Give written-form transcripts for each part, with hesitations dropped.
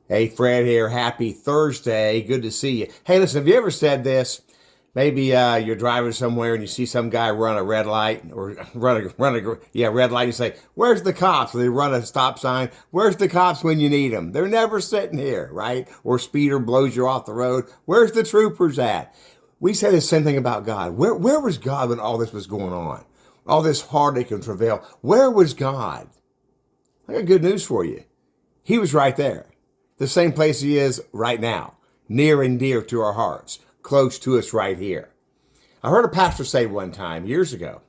Hey, Fred here. Happy Thursday. Good to see you. Hey, listen, have you ever said this? Maybe you're driving somewhere and you see some guy run a red light or red light. You say, "Where's the cops?" And they run a stop sign. Where's the cops when you need them? They're never sitting here, right? Or speeder blows you off the road. Where's the troopers at? We say the same thing about God. Where was God when all this was going on? All this heartache and travail. Where was God? I got good news for you. He was right there. The same place he is right now, near and dear to our hearts, close to us right here. I heard a pastor say one time, years ago,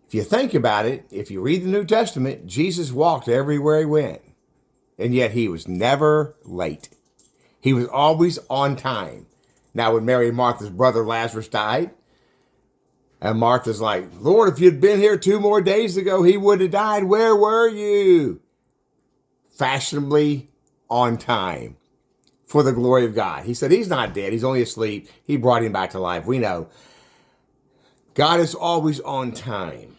if you think about it, if you read the New Testament, Jesus walked everywhere he went, and yet he was never late. He was always on time. Now, when Mary and Martha's brother Lazarus died, and Martha's like, "Lord, if you'd been here 2 more days ago, he would have died. Where were you?" Fashionably on time for the glory of God. He said he's not dead. He's only asleep. He brought him back to life. We know God is always on time.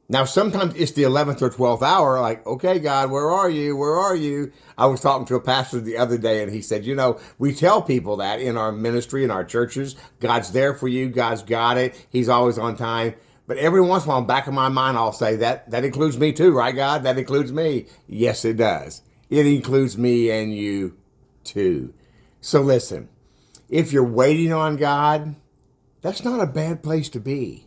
Now, sometimes it's the 11th or 12th hour, like, "Okay, God, where are you? Where are you?" I was talking to a pastor the other day, and he said, we tell people that in our ministry, in our churches, God's there for you. God's got it. He's always on time. But every once in a while, in the back of my mind, I'll say that includes me too, right, God? That includes me. Yes, it does. It includes me and you too. So listen, if you're waiting on God, that's not a bad place to be.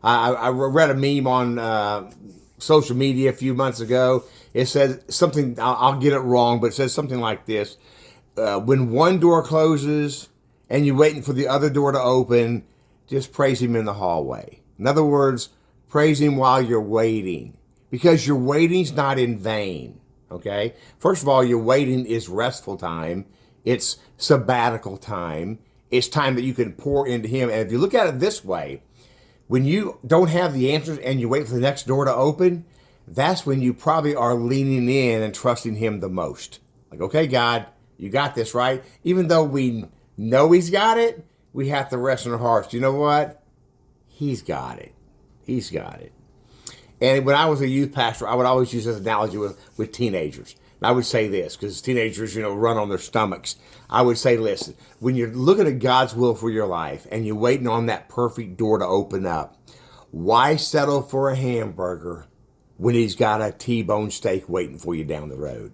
I read a meme on social media a few months ago. It says something, I'll get it wrong, but it says something like this. When one door closes and you're waiting for the other door to open, just praise him in the hallway. In other words, praise him while you're waiting, because your waiting's not in vain. Okay? First of all, your waiting is restful time. It's sabbatical time. It's time that you can pour into him. And if you look at it this way, when you don't have the answers and you wait for the next door to open, that's when you probably are leaning in and trusting him the most. Like, "Okay, God, you got this, right?" Even though we know he's got it, we have to rest in our hearts. You know what? He's got it. He's got it. And when I was a youth pastor, I would always use this analogy with teenagers. And I would say this, because teenagers, run on their stomachs. I would say, listen, when you're looking at God's will for your life and you're waiting on that perfect door to open up, why settle for a hamburger when he's got a T-bone steak waiting for you down the road?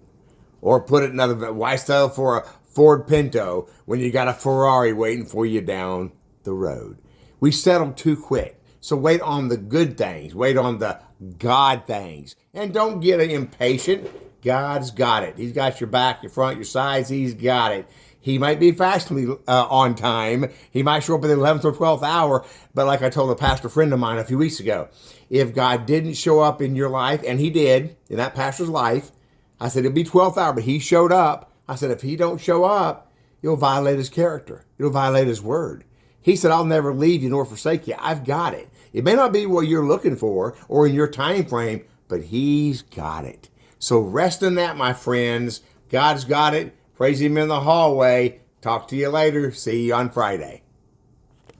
Or put it another way, why settle for a Ford Pinto when you got a Ferrari waiting for you down the road? We settle too quick. So wait on the good things. Wait on the God things. And don't get impatient. God's got it. He's got your back, your front, your sides. He's got it. He might be fashionably on time. He might show up at the 11th or 12th hour. But like I told a pastor friend of mine a few weeks ago, if God didn't show up in your life, and he did, in that pastor's life, I said, it'll be 12th hour, but he showed up. I said, if he don't show up, you'll violate his character. You'll violate his word. He said, I'll never leave you nor forsake you. I've got it. It may not be what you're looking for or in your time frame, but he's got it. So rest in that, my friends. God's got it. Praise him in the hallway. Talk to you later. See you on Friday.